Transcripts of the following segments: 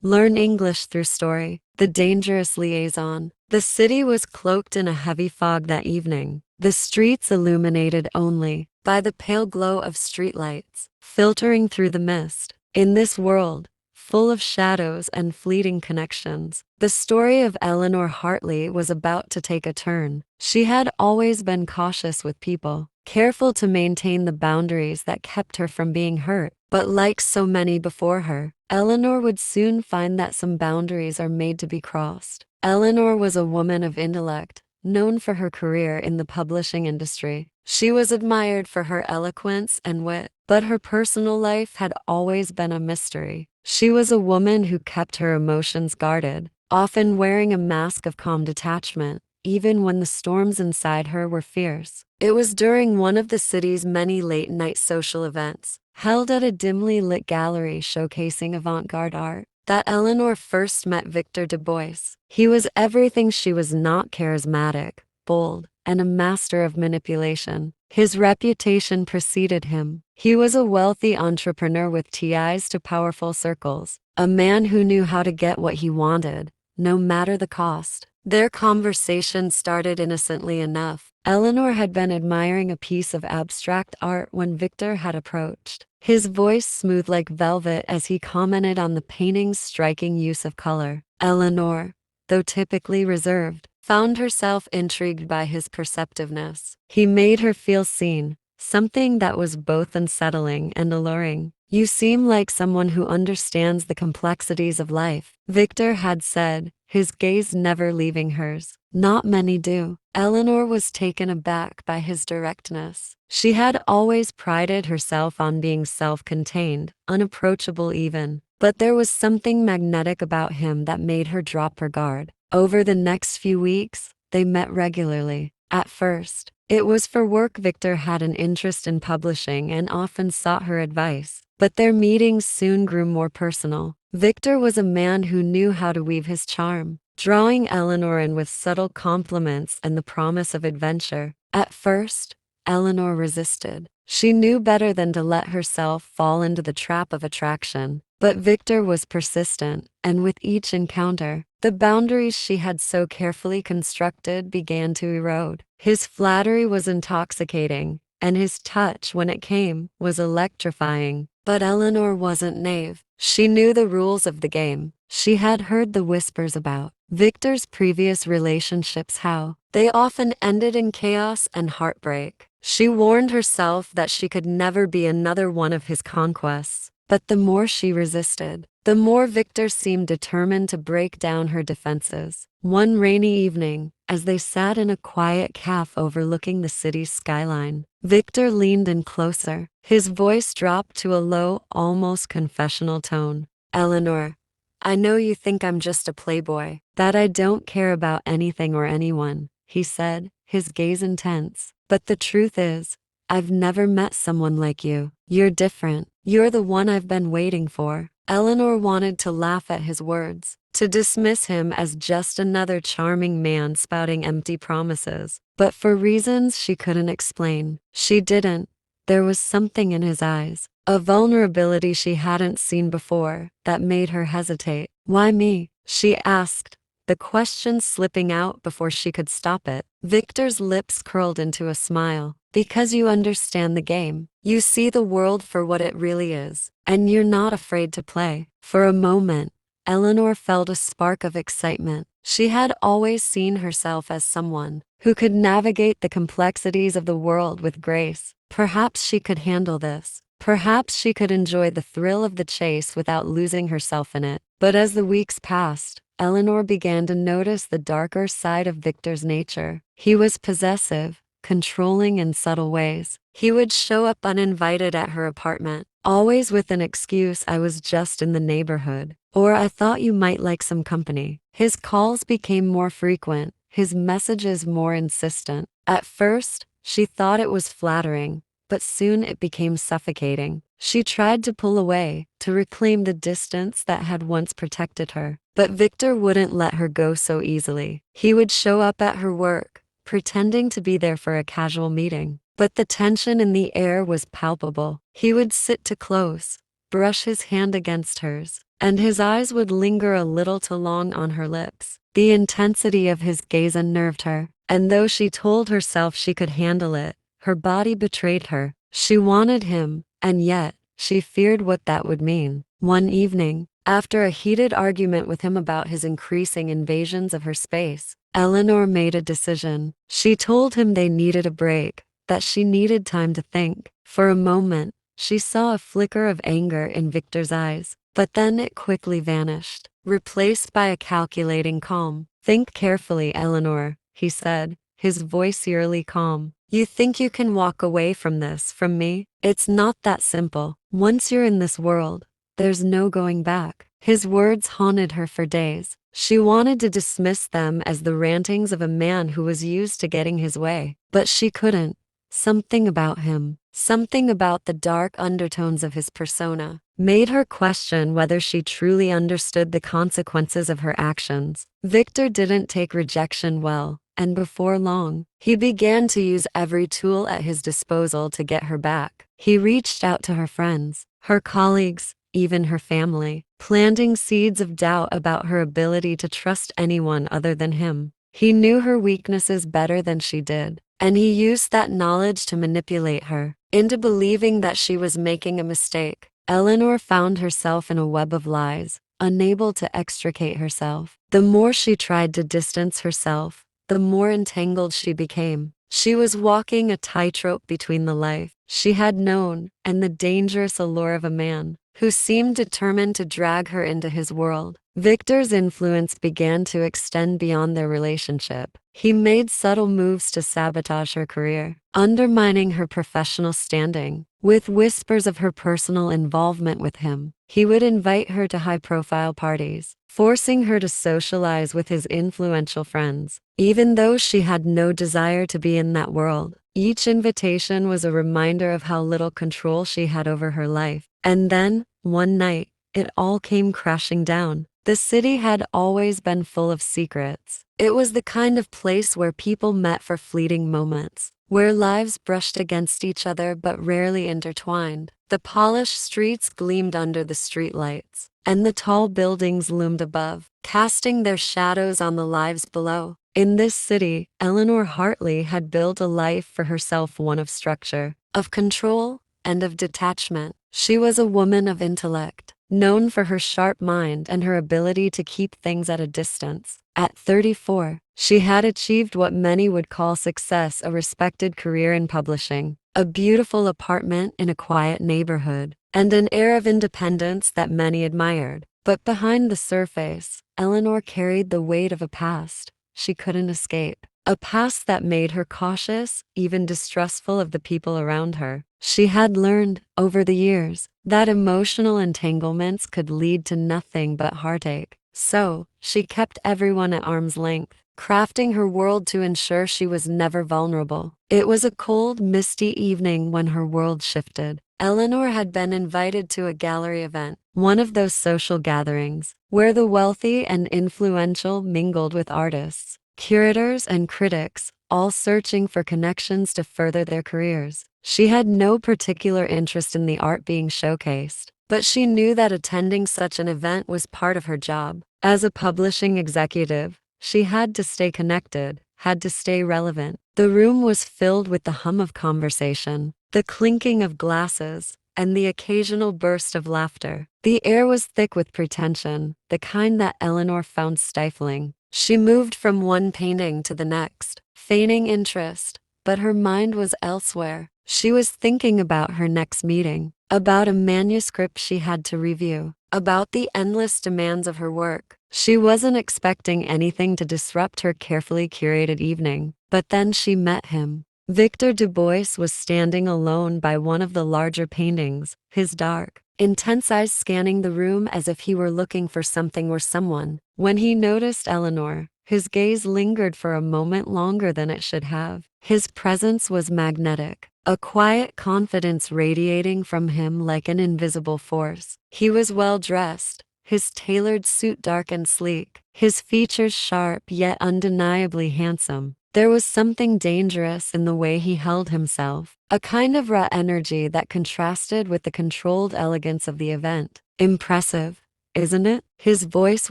Learn English through story. The dangerous liaison. The city was cloaked in a heavy fog that evening, the streets illuminated only by the pale glow of streetlights, filtering through the mist. In this world, full of shadows and fleeting connections, the story of Eleanor Hartley was about to take a turn. She had always been cautious with people, careful to maintain the boundaries that kept her from being hurt. But like so many before her, Eleanor would soon find that some boundaries are made to be crossed. Eleanor was a woman of intellect, known for her career in the publishing industry. She was admired for her eloquence and wit, but her personal life had always been a mystery. She was a woman who kept her emotions guarded, often wearing a mask of calm detachment, even when the storms inside her were fierce. It was during one of the city's many late-night social events, held at a dimly lit gallery showcasing avant-garde art, that Eleanor first met Victor Du Bois. He was everything she was not: charismatic, bold, and a master of manipulation. His reputation preceded him. He was a wealthy entrepreneur with ties to powerful circles, a man who knew how to get what he wanted, no matter the cost. Their conversation started innocently enough. Eleanor had been admiring a piece of abstract art when Victor had approached, his voice smooth like velvet as he commented on the painting's striking use of color. Eleanor, though typically reserved, found herself intrigued by his perceptiveness. He made her feel seen, something that was both unsettling and alluring. "You seem like someone who understands the complexities of life," Victor had said, his gaze never leaving hers. "Not many do." Eleanor was taken aback by his directness. She had always prided herself on being self-contained, unapproachable even, but there was something magnetic about him that made her drop her guard. Over the next few weeks, they met regularly. At first, it was for work. Victor had an interest in publishing and often sought her advice, but their meetings soon grew more personal. Victor was a man who knew how to weave his charm, drawing Eleanor in with subtle compliments and the promise of adventure. At first, Eleanor resisted. She knew better than to let herself fall into the trap of attraction. But Victor was persistent, and with each encounter, the boundaries she had so carefully constructed began to erode. His flattery was intoxicating, and his touch, when it came, was electrifying. But Eleanor wasn't naive. She knew the rules of the game. She had heard the whispers about Victor's previous relationships, how they often ended in chaos and heartbreak. She warned herself that she could never be another one of his conquests. But the more she resisted, the more Victor seemed determined to break down her defenses. One rainy evening, as they sat in a quiet cafe overlooking the city's skyline, Victor leaned in closer. His voice dropped to a low, almost confessional tone. "Eleanor, I know you think I'm just a playboy, that I don't care about anything or anyone," he said, his gaze intense. "But the truth is, I've never met someone like you. You're different. You're the one I've been waiting for." Eleanor wanted to laugh at his words, to dismiss him as just another charming man spouting empty promises. But for reasons she couldn't explain, she didn't. There was something in his eyes, a vulnerability she hadn't seen before, that made her hesitate. "Why me?" she asked, the question slipping out before she could stop it. Victor's lips curled into a smile. "Because you understand the game. You see the world for what it really is, and you're not afraid to play." For a moment, Eleanor felt a spark of excitement. She had always seen herself as someone who could navigate the complexities of the world with grace. Perhaps she could handle this. Perhaps she could enjoy the thrill of the chase without losing herself in it. But as the weeks passed, Eleanor began to notice the darker side of Victor's nature. He was possessive, controlling in subtle ways. He would show up uninvited at her apartment, always with an excuse: "I was just in the neighborhood," or "I thought you might like some company." His calls became more frequent, his messages more insistent. At first, she thought it was flattering, but soon it became suffocating. She tried to pull away, to reclaim the distance that had once protected her. But Victor wouldn't let her go so easily. He would show up at her work, pretending to be there for a casual meeting. But the tension in the air was palpable. He would sit too close, brush his hand against hers, and his eyes would linger a little too long on her lips. The intensity of his gaze unnerved her, and though she told herself she could handle it, her body betrayed her. She wanted him, and yet, she feared what that would mean. One evening, after a heated argument with him about his increasing invasions of her space, Eleanor made a decision. She told him they needed a break, that she needed time to think. For a moment, she saw a flicker of anger in Victor's eyes, but then it quickly vanished, replaced by a calculating calm. "Think carefully, Eleanor," he said, his voice eerily calm. "You think you can walk away from this, from me? It's not that simple. Once you're in this world, there's no going back." His words haunted her for days. She wanted to dismiss them as the rantings of a man who was used to getting his way, but she couldn't. Something about him, something about the dark undertones of his persona, made her question whether she truly understood the consequences of her actions. Victor didn't take rejection well, and before long, he began to use every tool at his disposal to get her back. He reached out to her friends, her colleagues, even her family, planting seeds of doubt about her ability to trust anyone other than him. He knew her weaknesses better than she did, and he used that knowledge to manipulate her into believing that she was making a mistake. Eleanor found herself in a web of lies, unable to extricate herself. The more she tried to distance herself, the more entangled she became. She was walking a tightrope between the life she had known and the dangerous allure of a man who seemed determined to drag her into his world. Victor's influence began to extend beyond their relationship. He made subtle moves to sabotage her career, undermining her professional standing. With whispers of her personal involvement with him, he would invite her to high-profile parties, forcing her to socialize with his influential friends. Even though she had no desire to be in that world, each invitation was a reminder of how little control she had over her life. And then, one night, it all came crashing down. The city had always been full of secrets. It was the kind of place where people met for fleeting moments, where lives brushed against each other but rarely intertwined. The polished streets gleamed under the streetlights, and the tall buildings loomed above, casting their shadows on the lives below. In this city, Eleanor Hartley had built a life for herself, one of structure, of control, and of detachment. She was a woman of intellect, known for her sharp mind and her ability to keep things at a distance. At 34, she had achieved what many would call success, a respected career in publishing, a beautiful apartment in a quiet neighborhood, and an air of independence that many admired. But behind the surface, Eleanor carried the weight of a past she couldn't escape. A past that made her cautious, even distrustful of the people around her. She had learned, over the years, that emotional entanglements could lead to nothing but heartache. So, she kept everyone at arm's length, crafting her world to ensure she was never vulnerable. It was a cold, misty evening when her world shifted. Eleanor had been invited to a gallery event, one of those social gatherings, where the wealthy and influential mingled with artists, curators, and critics, all searching for connections to further their careers. She had no particular interest in the art being showcased, but she knew that attending such an event was part of her job. As a publishing executive, she had to stay connected, had to stay relevant. The room was filled with the hum of conversation, the clinking of glasses, and the occasional burst of laughter. The air was thick with pretension, the kind that Eleanor found stifling. She moved from one painting to the next, feigning interest, but her mind was elsewhere. She was thinking about her next meeting, about a manuscript she had to review, about the endless demands of her work. She wasn't expecting anything to disrupt her carefully curated evening, but then she met him. Victor Du Bois was standing alone by one of the larger paintings, his dark, intense eyes scanning the room as if he were looking for something or someone. When he noticed Eleanor, his gaze lingered for a moment longer than it should have. His presence was magnetic, a quiet confidence radiating from him like an invisible force. He was well dressed, his tailored suit dark and sleek, his features sharp yet undeniably handsome. There was something dangerous in the way he held himself, a kind of raw energy that contrasted with the controlled elegance of the event. Impressive, isn't it?" His voice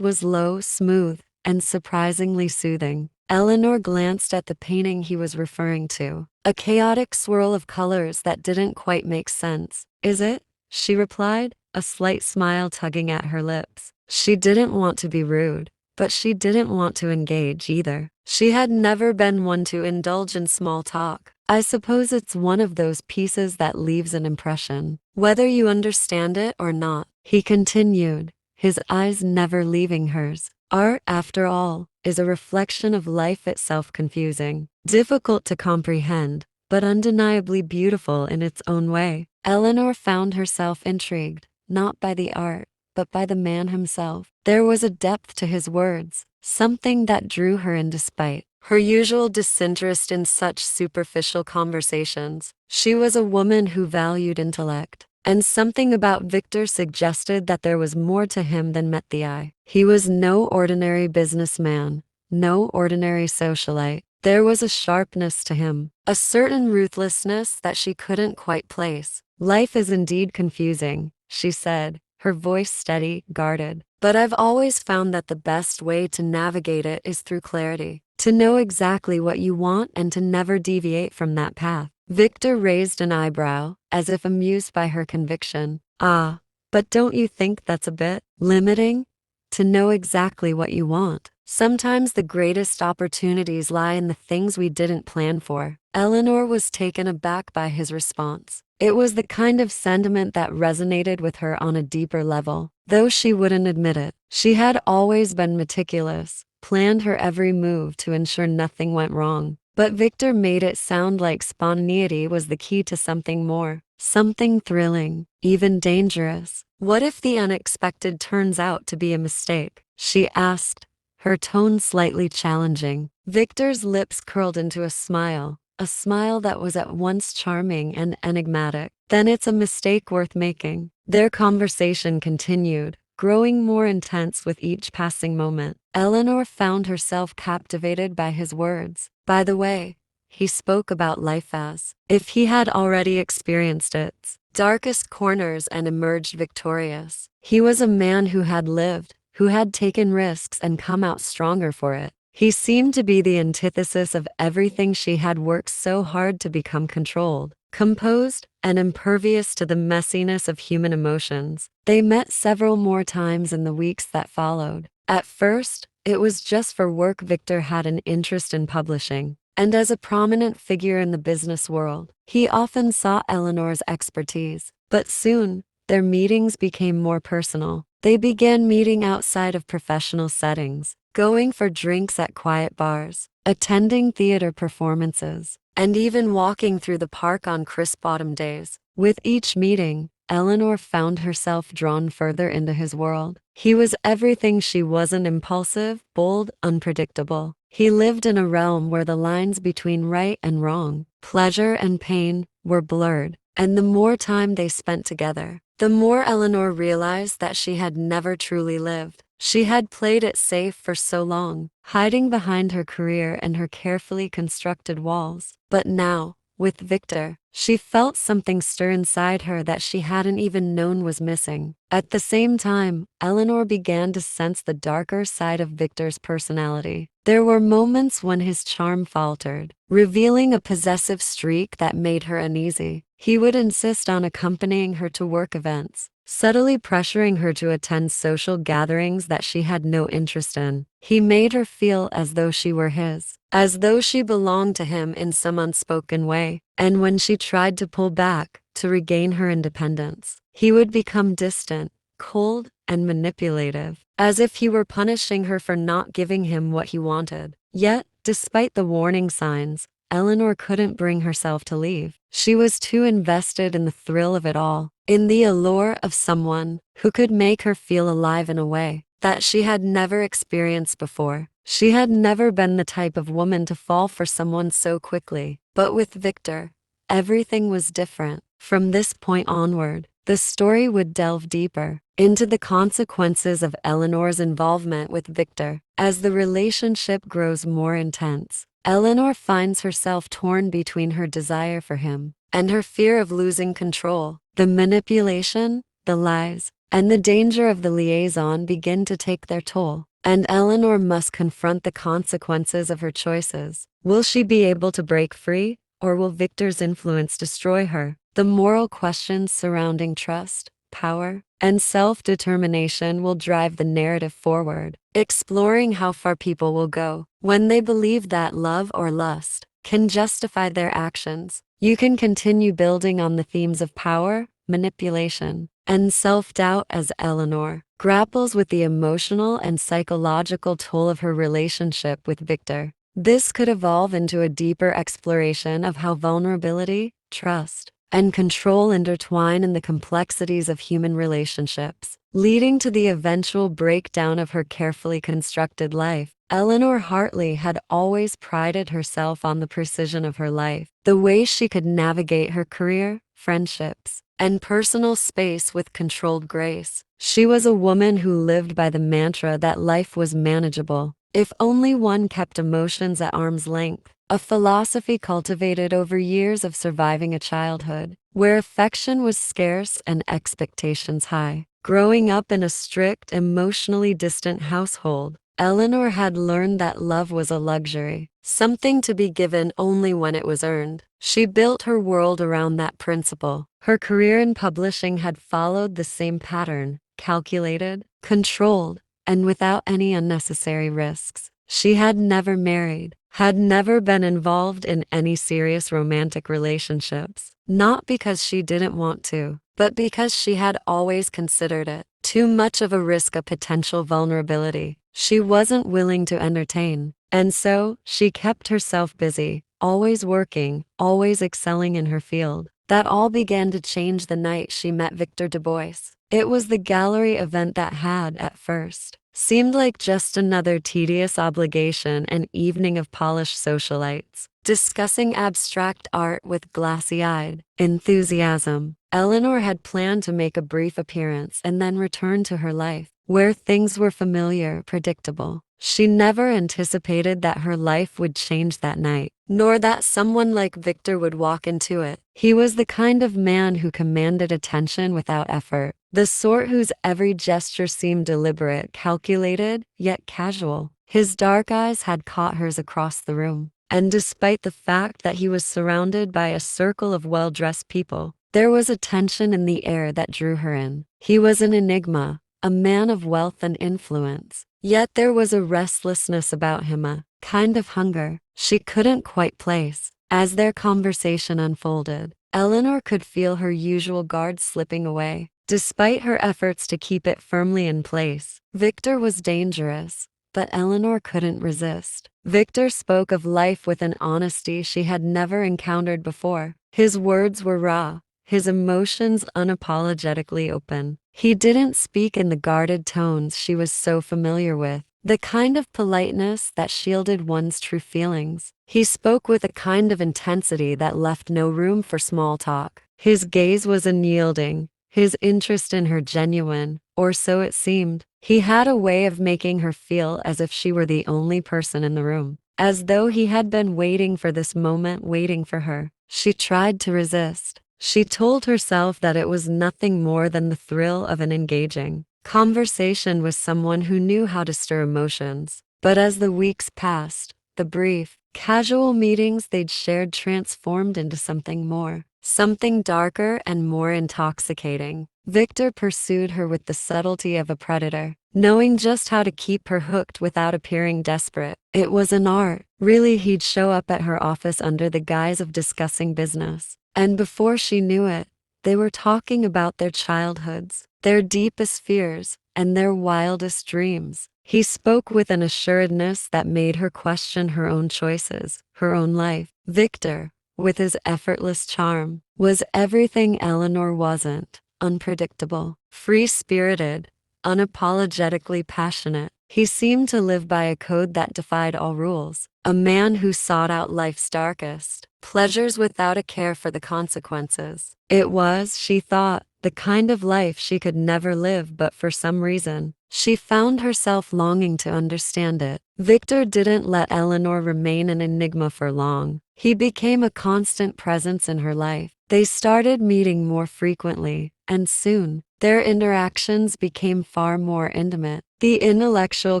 was low, smooth, and surprisingly soothing. Eleanor glanced at the painting he was referring to, a chaotic swirl of colors that didn't quite make sense. "Is it?" she replied, a slight smile tugging at her lips. She didn't want to be rude, but she didn't want to engage either. She had never been one to indulge in small talk. "I suppose it's one of those pieces that leaves an impression, whether you understand it or not," he continued, his eyes never leaving hers. "Art, after all, is a reflection of life itself, confusing, difficult to comprehend, but undeniably beautiful in its own way." Eleanor found herself intrigued, not by the art, but by the man himself. There was a depth to his words, something that drew her in despite her usual disinterest in such superficial conversations. She was a woman who valued intellect, and something about Victor suggested that there was more to him than met the eye. He was no ordinary businessman, no ordinary socialite. There was a sharpness to him, a certain ruthlessness that she couldn't quite place. "Life is indeed confusing," she said, her voice steady, guarded. "But I've always found that the best way to navigate it is through clarity, to know exactly what you want and to never deviate from that path." Victor raised an eyebrow, as if amused by her conviction. "Ah, but don't you think that's a bit limiting? To know exactly what you want. Sometimes the greatest opportunities lie in the things we didn't plan for." Eleanor was taken aback by his response. It was the kind of sentiment that resonated with her on a deeper level, though she wouldn't admit it. She had always been meticulous, planned her every move to ensure nothing went wrong. But Victor made it sound like spontaneity was the key to something more, something thrilling, even dangerous. "What if the unexpected turns out to be a mistake?" she asked, her tone slightly challenging. Victor's lips curled into a smile that was at once charming and enigmatic. "Then it's a mistake worth making." Their conversation continued, growing more intense with each passing moment. Eleanor found herself captivated by his words. By the way, he spoke about life as if he had already experienced its darkest corners and emerged victorious. He was a man who had lived, who had taken risks and come out stronger for it. He seemed to be the antithesis of everything she had worked so hard to become: controlled, composed, and impervious to the messiness of human emotions. They met several more times in the weeks that followed. At first, it was just for work. Victor had an interest in publishing, and as a prominent figure in the business world, he often sought Eleanor's expertise. But soon, their meetings became more personal. They began meeting outside of professional settings, going for drinks at quiet bars, attending theater performances, and even walking through the park on crisp autumn days. With each meeting, Eleanor found herself drawn further into his world. He was everything she wasn't: impulsive, bold, unpredictable. He lived in a realm where the lines between right and wrong, pleasure and pain, were blurred. And the more time they spent together, the more Eleanor realized that she had never truly lived. She had played it safe for so long, hiding behind her career and her carefully constructed walls. But now, with Victor, she felt something stir inside her that she hadn't even known was missing. At the same time, Eleanor began to sense the darker side of Victor's personality. There were moments when his charm faltered, revealing a possessive streak that made her uneasy. He would insist on accompanying her to work events, subtly pressuring her to attend social gatherings that she had no interest in. He made her feel as though she were his, as though she belonged to him in some unspoken way. And when she tried to pull back, to regain her independence, he would become distant, cold, and manipulative, as if he were punishing her for not giving him what he wanted. Yet, despite the warning signs, Eleanor couldn't bring herself to leave. She was too invested in the thrill of it all, in the allure of someone who could make her feel alive in a way that she had never experienced before. She had never been the type of woman to fall for someone so quickly. But with Victor, everything was different. From this point onward, the story would delve deeper into the consequences of Eleanor's involvement with Victor. As the relationship grows more intense, Eleanor finds herself torn between her desire for him and her fear of losing control. The manipulation, the lies, and the danger of the liaison begin to take their toll. And Eleanor must confront the consequences of her choices. Will she be able to break free, or will Victor's influence destroy her? The moral questions surrounding trust, power, and self-determination will drive the narrative forward, exploring how far people will go when they believe that love or lust can justify their actions. You can continue building on the themes of power, manipulation, and self-doubt as Eleanor grapples with the emotional and psychological toll of her relationship with Victor. This could evolve into a deeper exploration of how vulnerability, trust, and control intertwine in the complexities of human relationships, leading to the eventual breakdown of her carefully constructed life. Eleanor Hartley had always prided herself on the precision of her life, the way she could navigate her career, friendships, and personal space with controlled grace. She was a woman who lived by the mantra that life was manageable, if only one kept emotions at arm's length, a philosophy cultivated over years of surviving a childhood where affection was scarce and expectations high. Growing up in a strict, emotionally distant household, Eleanor had learned that love was a luxury, something to be given only when it was earned. She built her world around that principle. Her career in publishing had followed the same pattern, calculated, controlled, and without any unnecessary risks. She had never married, had never been involved in any serious romantic relationships, not because she didn't want to, but because she had always considered it too much of a risk, a potential vulnerability she wasn't willing to entertain. And so, she kept herself busy, always working, always excelling in her field. That all began to change the night she met Victor Du Bois. It was the gallery event that had, at first, seemed like just another tedious obligation, an evening of polished socialites, discussing abstract art with glassy-eyed enthusiasm. Eleanor had planned to make a brief appearance and then return to her life, where things were familiar, predictable. She never anticipated that her life would change that night, nor that someone like Victor would walk into it. He was the kind of man who commanded attention without effort, the sort whose every gesture seemed deliberate, calculated, yet casual. His dark eyes had caught hers across the room, and despite the fact that he was surrounded by a circle of well-dressed people, there was a tension in the air that drew her in. He was an enigma, a man of wealth and influence. Yet there was a restlessness about him, a kind of hunger she couldn't quite place. As their conversation unfolded, Eleanor could feel her usual guard slipping away, despite her efforts to keep it firmly in place. Victor was dangerous, but Eleanor couldn't resist. Victor spoke of life with an honesty she had never encountered before. His words were raw, his emotions unapologetically open. He didn't speak in the guarded tones she was so familiar with, the kind of politeness that shielded one's true feelings. He spoke with a kind of intensity that left no room for small talk. His gaze was unyielding, his interest in her genuine, or so it seemed. He had a way of making her feel as if she were the only person in the room, as though he had been waiting for this moment, waiting for her. She tried to resist. She told herself that it was nothing more than the thrill of an engaging conversation with someone who knew how to stir emotions. But as the weeks passed, the brief, casual meetings they'd shared transformed into something more, something darker and more intoxicating. Victor pursued her with the subtlety of a predator, knowing just how to keep her hooked without appearing desperate. It was an art. Really, he'd show up at her office under the guise of discussing business. And before she knew it, they were talking about their childhoods, their deepest fears, and their wildest dreams. He spoke with an assuredness that made her question her own choices, her own life. Victor, with his effortless charm, was everything Eleanor wasn't: unpredictable, free-spirited, unapologetically passionate. He seemed to live by a code that defied all rules, a man who sought out life's darkest pleasures without a care for the consequences. It was, she thought, the kind of life she could never live, but for some reason, she found herself longing to understand it. Victor didn't let Eleanor remain an enigma for long. He became a constant presence in her life, They started meeting more frequently, and soon, their interactions became far more intimate. The intellectual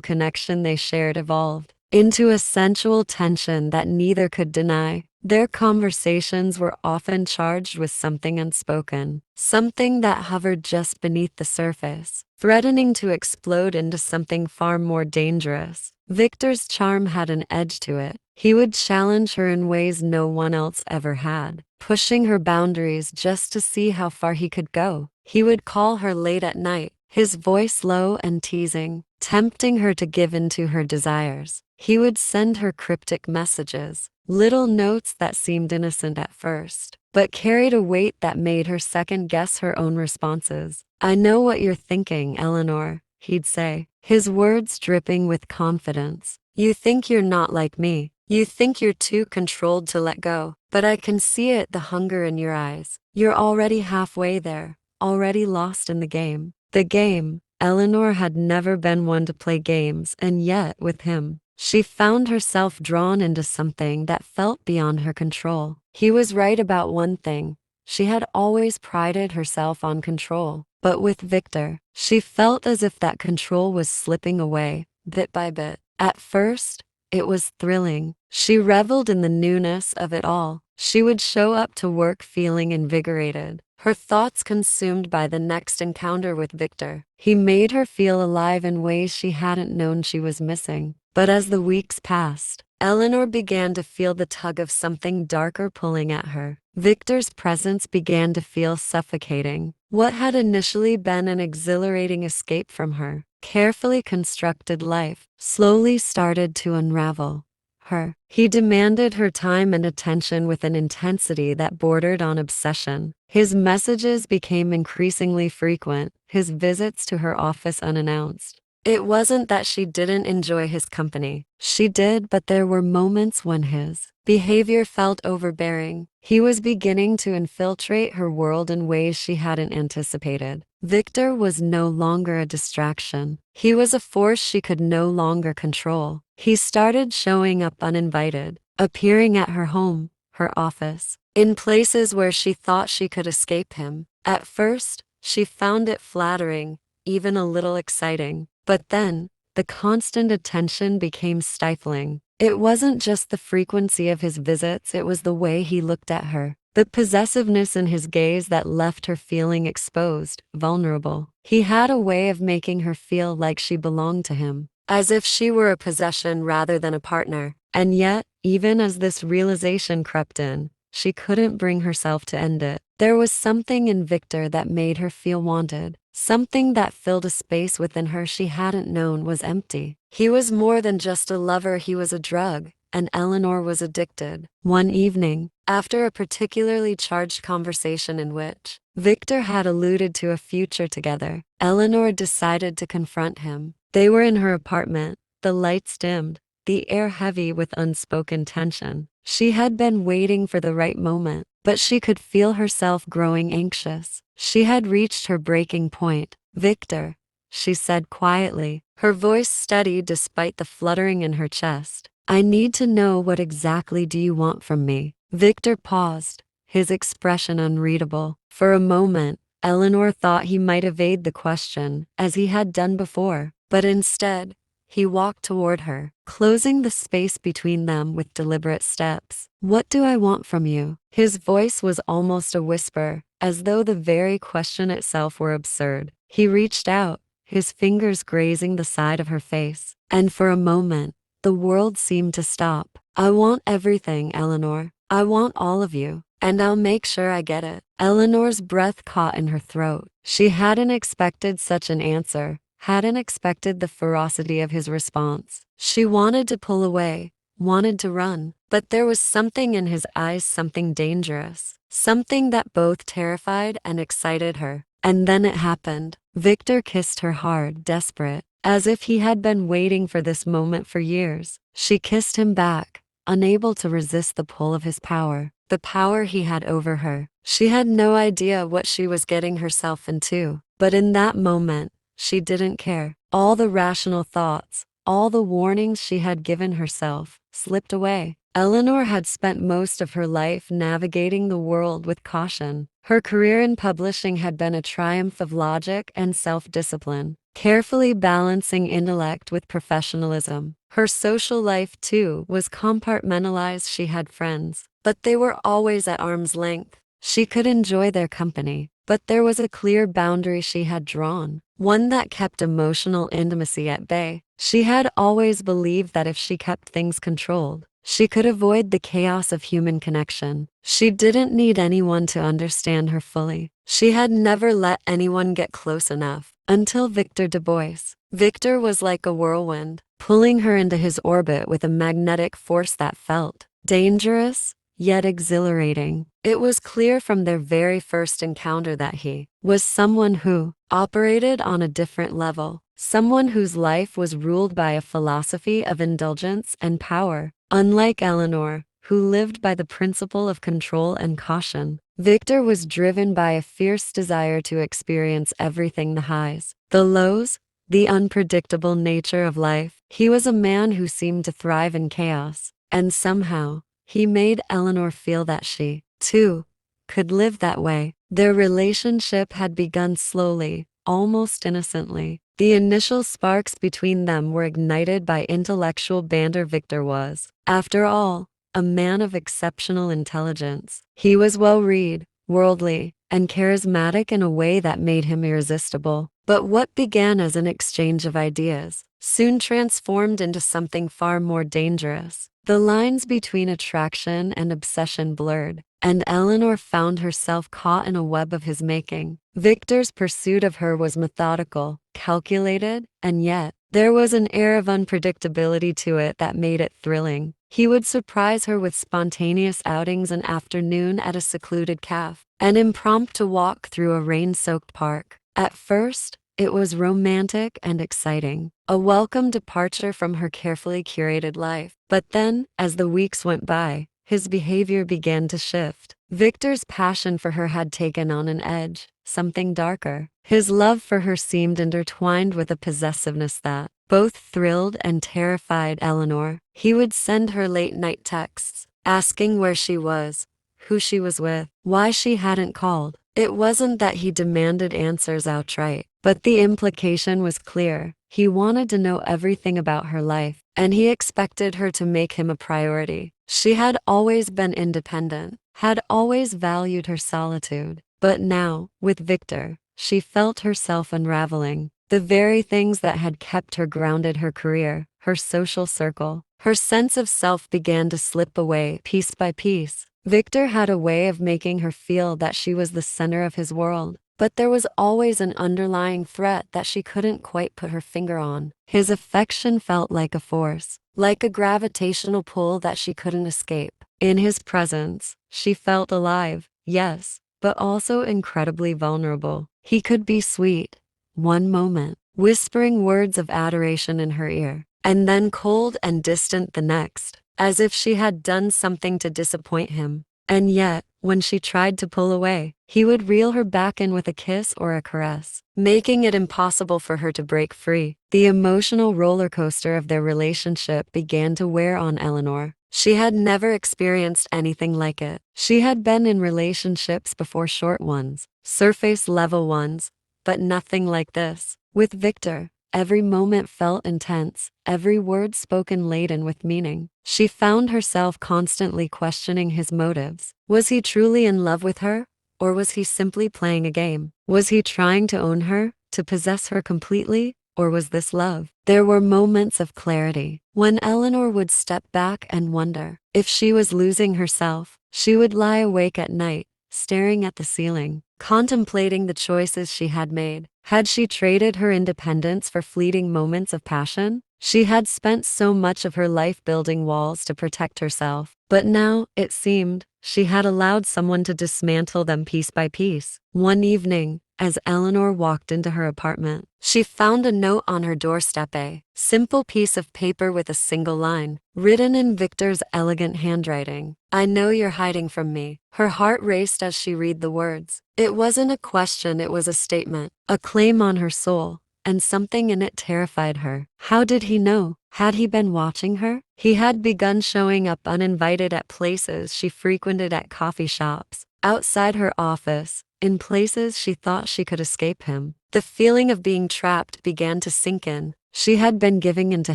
connection they shared evolved into a sensual tension that neither could deny. Their conversations were often charged with something unspoken, something that hovered just beneath the surface, threatening to explode into something far more dangerous. Victor's charm had an edge to it. He would challenge her in ways no one else ever had, pushing her boundaries just to see how far he could go. He would call her late at night, his voice low and teasing, tempting her to give in to her desires. He would send her cryptic messages, little notes that seemed innocent at first, but carried a weight that made her second-guess her own responses. "I know what you're thinking, Eleanor," he'd say, his words dripping with confidence. "You think you're not like me. You think you're too controlled to let go. But I can see it, the hunger in your eyes. You're already halfway there, already lost in the game." The game. Eleanor had never been one to play games, and yet, with him, she found herself drawn into something that felt beyond her control. He was right about one thing. She had always prided herself on control. But with Victor, she felt as if that control was slipping away, bit by bit. At first, it was thrilling. She reveled in the newness of it all. She would show up to work feeling invigorated, her thoughts consumed by the next encounter with Victor. He made her feel alive in ways she hadn't known she was missing. But as the weeks passed, Eleanor began to feel the tug of something darker pulling at her. Victor's presence began to feel suffocating. What had initially been an exhilarating escape from her carefully constructed life slowly started to unravel her. He demanded her time and attention with an intensity that bordered on obsession. His messages became increasingly frequent, his visits to her office unannounced. It wasn't that she didn't enjoy his company. She did, but there were moments when his behavior felt overbearing. He was beginning to infiltrate her world in ways she hadn't anticipated. Victor was no longer a distraction. He was a force she could no longer control. He started showing up uninvited, appearing at her home, her office, in places where she thought she could escape him. At first, she found it flattering, even a little exciting. But then, the constant attention became stifling. It wasn't just the frequency of his visits, it was the way he looked at her. The possessiveness in his gaze that left her feeling exposed, vulnerable. He had a way of making her feel like she belonged to him, as if she were a possession rather than a partner. And yet, even as this realization crept in, she couldn't bring herself to end it. There was something in Victor that made her feel wanted, something that filled a space within her she hadn't known was empty. He was more than just a lover, he was a drug, and Eleanor was addicted. One evening, after a particularly charged conversation in which Victor had alluded to a future together, Eleanor decided to confront him. They were in her apartment, the lights dimmed, the air heavy with unspoken tension. She had been waiting for the right moment, but she could feel herself growing anxious. She had reached her breaking point. "Victor," she said quietly, her voice steady despite the fluttering in her chest. "I need to know, what exactly do you want from me?" Victor paused, his expression unreadable. For a moment, Eleanor thought he might evade the question, as he had done before, but instead, he walked toward her, closing the space between them with deliberate steps. "What do I want from you?" His voice was almost a whisper, as though the very question itself were absurd. He reached out, his fingers grazing the side of her face, and for a moment, the world seemed to stop. "I want everything, Eleanor. I want all of you, and I'll make sure I get it." Eleanor's breath caught in her throat. She hadn't expected such an answer, hadn't expected the ferocity of his response. She wanted to pull away, wanted to run, but there was something in his eyes, something dangerous, something that both terrified and excited her. And then it happened. Victor kissed her hard, desperate, as if he had been waiting for this moment for years. She kissed him back, unable to resist the pull of his power, the power he had over her. She had no idea what she was getting herself into, but in that moment, she didn't care. All the rational thoughts, all the warnings she had given herself, slipped away. Eleanor had spent most of her life navigating the world with caution. Her career in publishing had been a triumph of logic and self-discipline, carefully balancing intellect with professionalism. Her social life, too, was compartmentalized. She had friends, but they were always at arm's length. She could enjoy their company, but there was a clear boundary she had drawn, one that kept emotional intimacy at bay. She had always believed that if she kept things controlled, she could avoid the chaos of human connection. She didn't need anyone to understand her fully. She had never let anyone get close enough until Victor Du Bois. Victor was like a whirlwind, pulling her into his orbit with a magnetic force that felt dangerous, yet exhilarating. It was clear from their very first encounter that he was someone who operated on a different level, someone whose life was ruled by a philosophy of indulgence and power. Unlike Eleanor, who lived by the principle of control and caution, Victor was driven by a fierce desire to experience everything: the highs, the lows, the unpredictable nature of life. He was a man who seemed to thrive in chaos, and somehow, he made Eleanor feel that she, too, could live that way. Their relationship had begun slowly, almost innocently. The initial sparks between them were ignited by intellectual banter. Victor was, after all, a man of exceptional intelligence. He was well-read, worldly, and charismatic in a way that made him irresistible. But what began as an exchange of ideas soon transformed into something far more dangerous. The lines between attraction and obsession blurred, and Eleanor found herself caught in a web of his making. Victor's pursuit of her was methodical, calculated, and yet there was an air of unpredictability to it that made it thrilling. He would surprise her with spontaneous outings: an afternoon at a secluded cafe, an impromptu walk through a rain-soaked park. At first, it was romantic and exciting, a welcome departure from her carefully curated life. But then, as the weeks went by, his behavior began to shift. Victor's passion for her had taken on an edge, something darker. His love for her seemed intertwined with a possessiveness that both thrilled and terrified Eleanor. He would send her late-night texts, asking where she was, who she was with, why she hadn't called. It wasn't that he demanded answers outright, but the implication was clear. He wanted to know everything about her life, and he expected her to make him a priority. She had always been independent, had always valued her solitude, but now, with Victor, she felt herself unraveling. The very things that had kept her grounded, her career, her social circle, her sense of self, began to slip away piece by piece. Victor had a way of making her feel that she was the center of his world, but there was always an underlying threat that she couldn't quite put her finger on. His affection felt like a force, like a gravitational pull that she couldn't escape. In his presence, she felt alive, yes, but also incredibly vulnerable. He could be sweet, one moment, whispering words of adoration in her ear, and then cold and distant the next, as if she had done something to disappoint him. And yet, when she tried to pull away, he would reel her back in with a kiss or a caress, making it impossible for her to break free. The emotional roller coaster of their relationship began to wear on Eleanor. She had never experienced anything like it. She had been in relationships before, short ones, surface-level ones, but nothing like this. With Victor, every moment felt intense, every word spoken laden with meaning. She found herself constantly questioning his motives. Was he truly in love with her, or was he simply playing a game? Was he trying to own her, to possess her completely, or was this love? There were moments of clarity, when Eleanor would step back and wonder if she was losing herself. She would lie awake at night, staring at the ceiling, contemplating the choices she had made. Had she traded her independence for fleeting moments of passion? She had spent so much of her life building walls to protect herself, but now, it seemed, she had allowed someone to dismantle them piece by piece. One evening, as Eleanor walked into her apartment, she found a note on her doorstep, a simple piece of paper with a single line, written in Victor's elegant handwriting. "I know you're hiding from me." Her heart raced as she read the words. It wasn't a question, it was a statement, a claim on her soul, and something in it terrified her. How did he know? Had he been watching her? He had begun showing up uninvited at places she frequented, at coffee shops, outside her office, in places she thought she could escape him. The feeling of being trapped began to sink in. She had been giving in to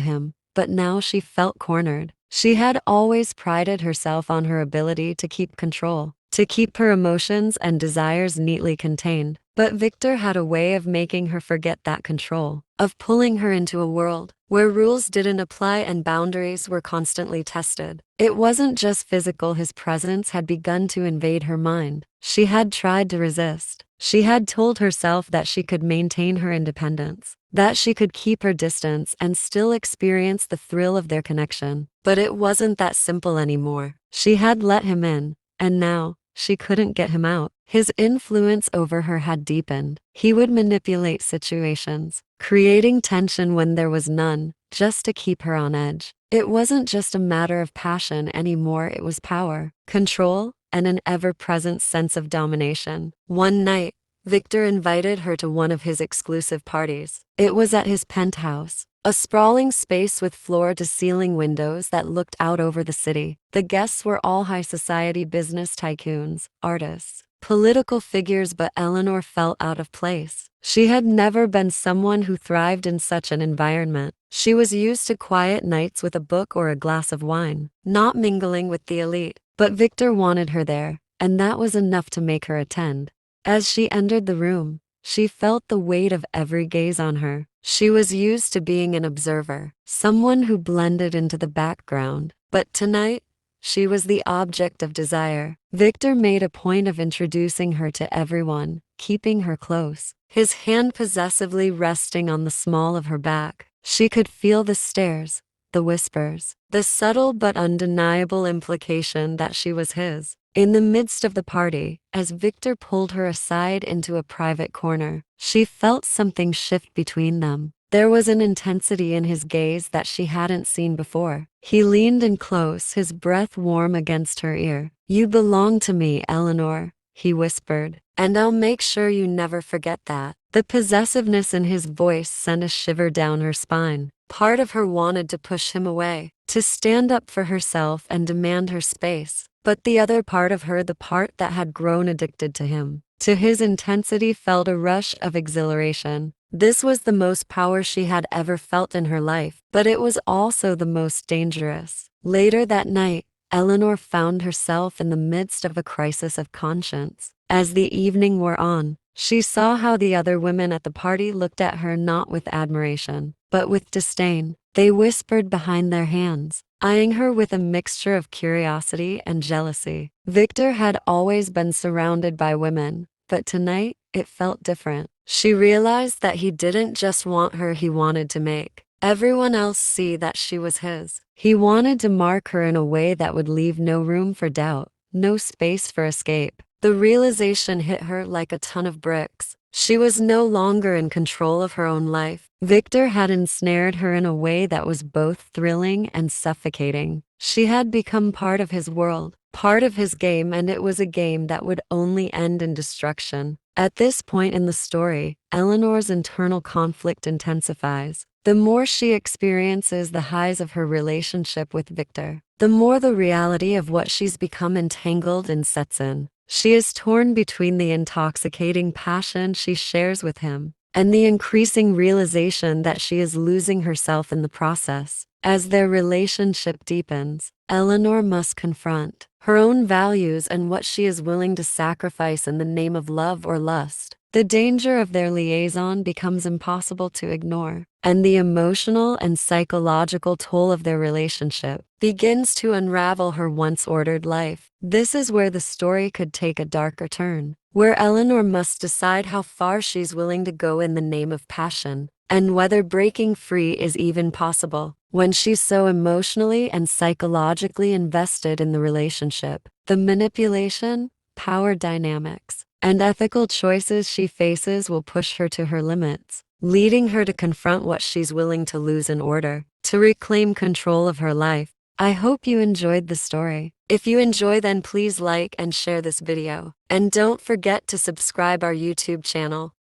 him, but now she felt cornered. She had always prided herself on her ability to keep control, to keep her emotions and desires neatly contained. But Victor had a way of making her forget that control, of pulling her into a world where rules didn't apply and boundaries were constantly tested. It wasn't just physical, his presence had begun to invade her mind. She had tried to resist. She had told herself that she could maintain her independence, that she could keep her distance and still experience the thrill of their connection. But it wasn't that simple anymore. She had let him in, and now she couldn't get him out. His influence over her had deepened. He would manipulate situations, creating tension when there was none, just to keep her on edge. It wasn't just a matter of passion anymore, it was power, control, and an ever-present sense of domination. One night, Victor invited her to one of his exclusive parties. It was at his penthouse, a sprawling space with floor-to-ceiling windows that looked out over the city. The guests were all high society business tycoons, artists, political figures, but Eleanor felt out of place. She had never been someone who thrived in such an environment. She was used to quiet nights with a book or a glass of wine, not mingling with the elite. But Victor wanted her there, and that was enough to make her attend. As she entered the room, she felt the weight of every gaze on her. She was used to being an observer, someone who blended into the background. But tonight, she was the object of desire. Victor made a point of introducing her to everyone, keeping her close, his hand possessively resting on the small of her back. She could feel the stares, the whispers, the subtle but undeniable implication that she was his. In the midst of the party, as Victor pulled her aside into a private corner, she felt something shift between them. There was an intensity in his gaze that she hadn't seen before. He leaned in close, his breath warm against her ear. "You belong to me, Eleanor," he whispered, "and I'll make sure you never forget that." The possessiveness in his voice sent a shiver down her spine. Part of her wanted to push him away, to stand up for herself and demand her space. But the other part of her, the part that had grown addicted to him, to his intensity, felt a rush of exhilaration. This was the most power she had ever felt in her life, but it was also the most dangerous. Later that night, Eleanor found herself in the midst of a crisis of conscience. As the evening wore on, she saw how the other women at the party looked at her, not with admiration, but with disdain. They whispered behind their hands, eyeing her with a mixture of curiosity and jealousy. Victor had always been surrounded by women, but tonight, it felt different. She realized that he didn't just want her, he wanted to make everyone else see that she was his. He wanted to mark her in a way that would leave no room for doubt, no space for escape. The realization hit her like a ton of bricks. She was no longer in control of her own life. Victor had ensnared her in a way that was both thrilling and suffocating. She had become part of his world, part of his game, and it was a game that would only end in destruction. At this point in the story, Eleanor's internal conflict intensifies. The more she experiences the highs of her relationship with Victor, the more the reality of what she's become entangled in sets in. She is torn between the intoxicating passion she shares with him and the increasing realization that she is losing herself in the process. As their relationship deepens, Eleanor must confront her own values and what she is willing to sacrifice in the name of love or lust. The danger of their liaison becomes impossible to ignore, and the emotional and psychological toll of their relationship begins to unravel her once ordered life. This is where the story could take a darker turn, where Eleanor must decide how far she's willing to go in the name of passion, and whether breaking free is even possible. When she's so emotionally and psychologically invested in the relationship, the manipulation, power dynamics, and ethical choices she faces will push her to her limits, leading her to confront what she's willing to lose in order to reclaim control of her life. I hope you enjoyed the story. If you enjoy, then please like and share this video. And don't forget to subscribe our YouTube channel.